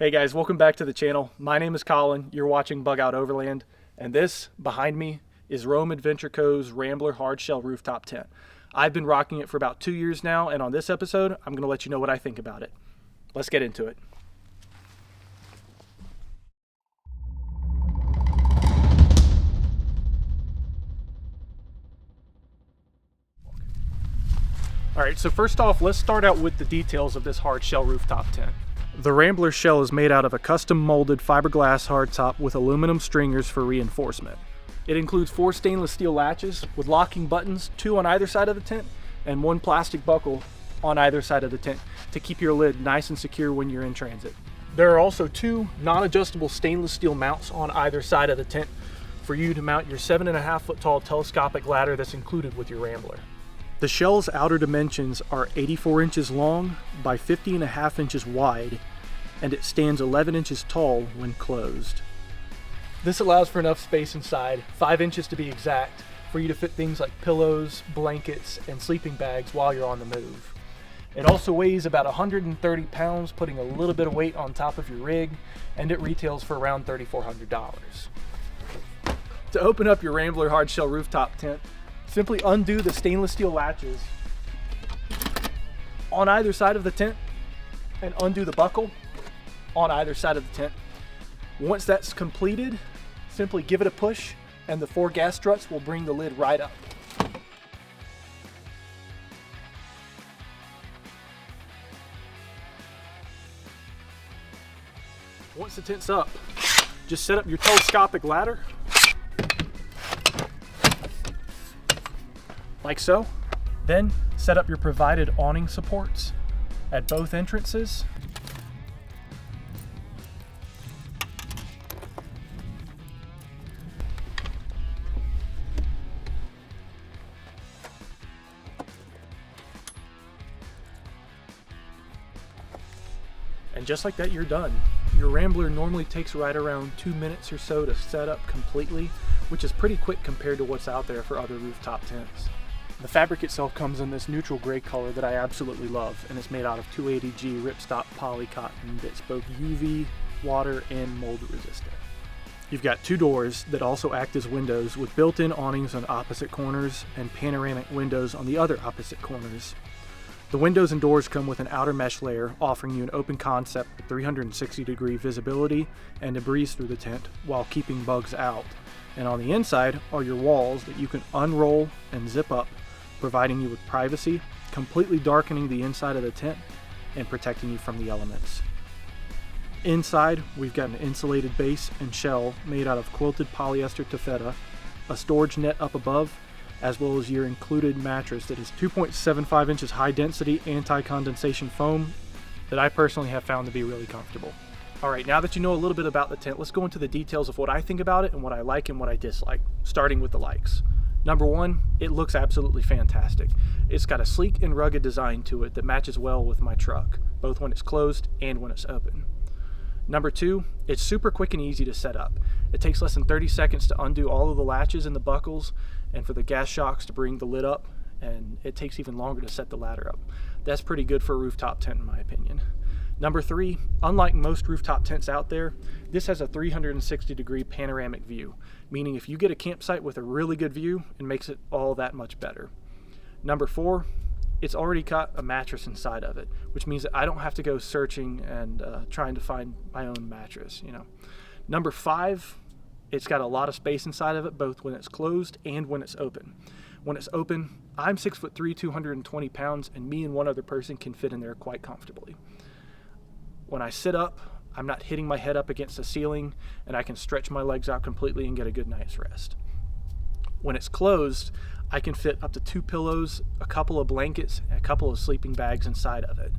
Hey guys, welcome back to the channel. My name is Colin, you're watching Bug Out Overland, and this, behind me, is Roam Adventure Co.'s Rambler hardshell rooftop tent. I've been rocking it for about 2 years now, and on this episode, I'm going to let you know what I think about it. Let's get into it. Alright, so first off, let's start out with the details of this hardshell rooftop tent. The Rambler shell is made out of a custom molded fiberglass hardtop with aluminum stringers for reinforcement. It includes 4 stainless steel latches with locking buttons, 2 on either side of the tent, and 1 plastic buckle on either side of the tent to keep your lid nice and secure when you're in transit. There are also 2 non-adjustable stainless steel mounts on either side of the tent for you to mount your 7.5 foot tall telescopic ladder that's included with your Rambler. The shell's outer dimensions are 84 inches long by 50.5 inches wide, and it stands 11 inches tall when closed. This allows for enough space inside, 5 inches to be exact, for you to fit things like pillows, blankets, and sleeping bags while you're on the move. It also weighs about 130 pounds, putting a little bit of weight on top of your rig, and it retails for around $3,400. To open up your Rambler hardshell rooftop tent, simply undo the stainless steel latches on either side of the tent and undo the buckle on either side of the tent. Once that's completed, simply give it a push and the 4 gas struts will bring the lid right up. Once the tent's up, just set up your telescopic ladder like so. Then set up your provided awning supports at both entrances. And just like that, you're done. Your Rambler normally takes right around 2 minutes or so to set up completely, which is pretty quick compared to what's out there for other rooftop tents. The fabric itself comes in this neutral gray color that I absolutely love, and it's made out of 280G ripstop poly cotton that's both UV, water, and mold resistant. You've got 2 doors that also act as windows with built-in awnings on opposite corners and panoramic windows on the other opposite corners. The windows and doors come with an outer mesh layer offering you an open concept with 360-degree visibility and a breeze through the tent while keeping bugs out. And on the inside are your walls that you can unroll and zip up, providing you with privacy, completely darkening the inside of the tent and protecting you from the elements. Inside, we've got an insulated base and shell made out of quilted polyester taffeta, a storage net up above, as well as your included mattress that is 2.75 inches high density anti-condensation foam that I personally have found to be really comfortable. Alright, now that you know a little bit about the tent, let's go into the details of what I think about it and what I like and what I dislike, starting with the likes. Number 1, it looks absolutely fantastic. It's got a sleek and rugged design to it that matches well with my truck, both when it's closed and when it's open. Number 2, it's super quick and easy to set up. It takes less than 30 seconds to undo all of the latches and the buckles and for the gas shocks to bring the lid up, and it takes even longer to set the ladder up. That's pretty good for a rooftop tent in my opinion. Number 3, unlike most rooftop tents out there, this has a 360-degree panoramic view, meaning if you get a campsite with a really good view, it makes it all that much better. Number 4, it's already got a mattress inside of it, which means that I don't have to go searching and trying to find my own mattress, Number 5, it's got a lot of space inside of it, both when it's closed and when it's open. When it's open, I'm 6'3", 220 pounds, and me and one other person can fit in there quite comfortably. When I sit up, I'm not hitting my head up against the ceiling, and I can stretch my legs out completely and get a good night's rest. When it's closed, I can fit up to 2 pillows, a couple of blankets, and a couple of sleeping bags inside of it,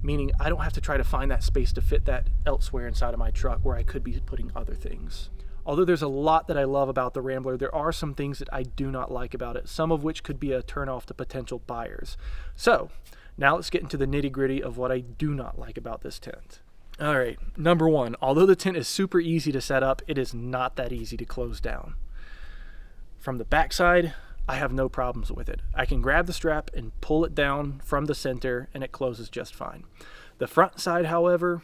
meaning I don't have to try to find that space to fit that elsewhere inside of my truck where I could be putting other things. Although there's a lot that I love about the Rambler, there are some things that I do not like about it, some of which could be a turnoff to potential buyers. So, now let's get into the nitty-gritty of what I do not like about this tent. Alright, number 1, although the tent is super easy to set up, it is not that easy to close down. From the backside, I have no problems with it. I can grab the strap and pull it down from the center and it closes just fine. The front side, however,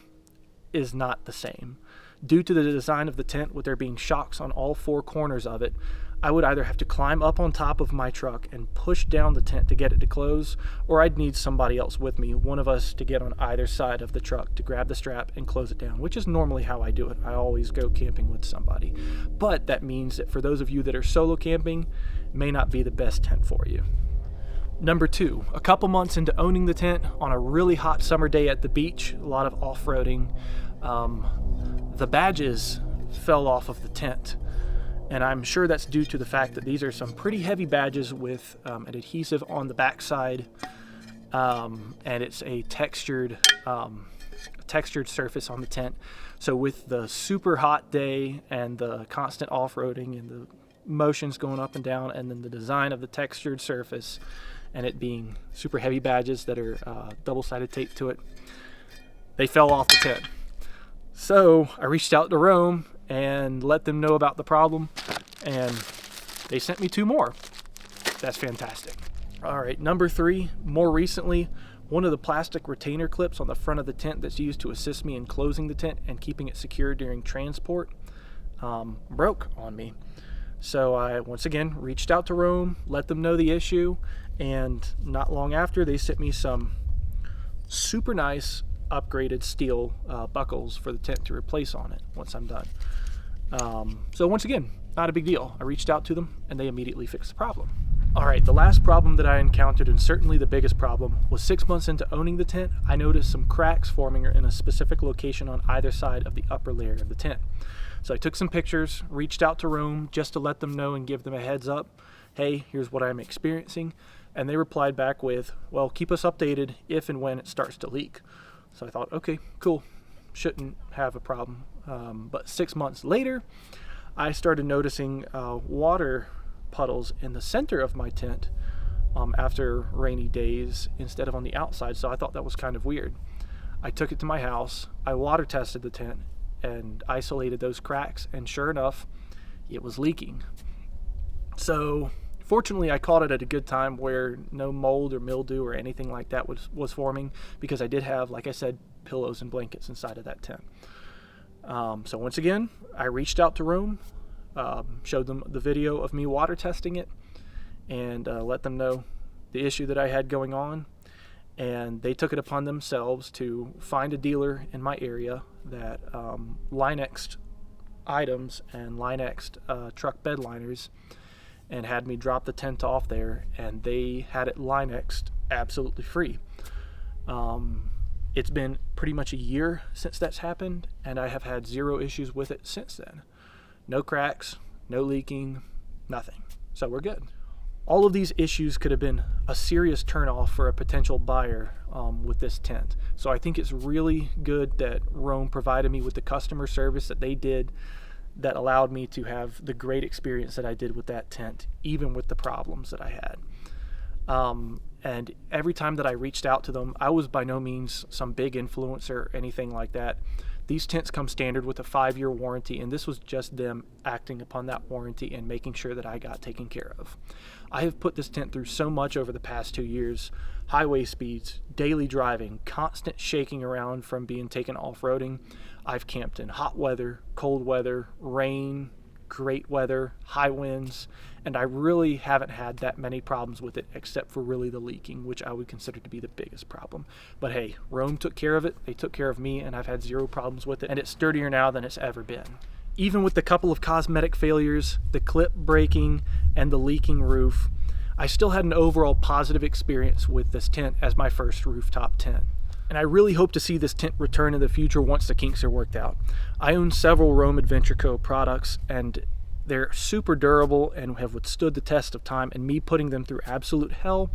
is not the same. Due to the design of the tent, with there being shocks on all 4 corners of it, I would either have to climb up on top of my truck and push down the tent to get it to close, or I'd need somebody else with me, one of us to get on either side of the truck to grab the strap and close it down, which is normally how I do it. I always go camping with somebody. But that means that for those of you that are solo camping, it may not be the best tent for you. Number 2, a couple months into owning the tent, on a really hot summer day at the beach, a lot of off-roading, the badges fell off of the tent. And I'm sure that's due to the fact that these are some pretty heavy badges with an adhesive on the backside, and it's a textured surface on the tent. So with the super hot day and the constant off-roading and the motions going up and down, and then the design of the textured surface and it being super heavy badges that are double-sided tape to it, they fell off the tent. So I reached out to Rome and let them know about the problem, and they sent me 2 more. That's fantastic. All right, number 3, more recently, one of the plastic retainer clips on the front of the tent that's used to assist me in closing the tent and keeping it secure during transport broke on me. So I once again reached out to Rome, let them know the issue, and not long after, they sent me some super nice upgraded steel buckles for the tent to replace on it once I'm done. So once again, not a big deal. I reached out to them and they immediately fixed the problem. All right, the last problem that I encountered, and certainly the biggest problem, was 6 months into owning the tent. I noticed some cracks forming in a specific location on either side of the upper layer of the tent. So I took some pictures, reached out to Rome just to let them know and give them a heads up. Hey, here's what I'm experiencing. And they replied back with, well, keep us updated if and when it starts to leak. So I thought, okay, cool, shouldn't have a problem. But 6 months later, I started noticing water puddles in the center of my tent after rainy days instead of on the outside. So I thought that was kind of weird. I took it to my house, I water tested the tent and isolated those cracks, and sure enough, it was leaking. So fortunately, I caught it at a good time where no mold or mildew or anything like that was forming, because I did have, like I said, pillows and blankets inside of that tent. So once again, I reached out to Rome, showed them the video of me water testing it, and let them know the issue that I had going on. And they took it upon themselves to find a dealer in my area that Linexed items and Linexed truck bed liners, and had me drop the tent off there, and they had it Linexed absolutely free. It's been pretty much a year since that's happened, and I have had 0 issues with it since then. No cracks, no leaking, nothing. So we're good. All of these issues could have been a serious turnoff for a potential buyer with this tent. So I think it's really good that Rome provided me with the customer service that they did, that allowed me to have the great experience that I did with that tent, even with the problems that I had. And every time that I reached out to them, I was by no means some big influencer or anything like that. These tents come standard with a 5-year warranty, and this was just them acting upon that warranty and making sure that I got taken care of. I have put this tent through so much over the past 2 years: highway speeds, daily driving, constant shaking around from being taken off-roading. I've camped in hot weather, cold weather, rain, great weather, high winds, and I really haven't had that many problems with it, except for really the leaking, which I would consider to be the biggest problem. But hey, Rome took care of it, they took care of me, and I've had 0 problems with it, and it's sturdier now than it's ever been. Even with the couple of cosmetic failures, the clip breaking, and the leaking roof, I still had an overall positive experience with this tent as my first rooftop tent. And I really hope to see this tent return in the future once the kinks are worked out. I own several Rome Adventure Co. products, and they're super durable and have withstood the test of time and me putting them through absolute hell.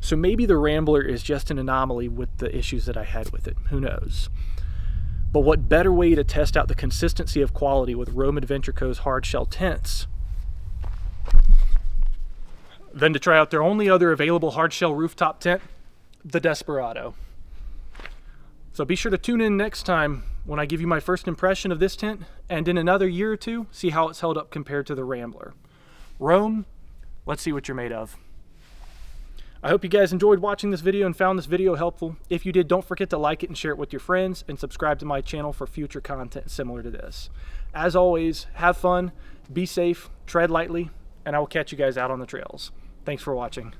So maybe the Rambler is just an anomaly with the issues that I had with it. Who knows? But what better way to test out the consistency of quality with Rome Adventure Co.'s hard shell tents than to try out their only other available hard shell rooftop tent, the Desperado. So be sure to tune in next time when I give you my first impression of this tent, and in another year or 2, see how it's held up compared to the Rambler. Rome, let's see what you're made of. I hope you guys enjoyed watching this video and found this video helpful. If you did, don't forget to like it and share it with your friends, and subscribe to my channel for future content similar to this. As always, have fun, be safe, tread lightly, and I will catch you guys out on the trails. Thanks for watching.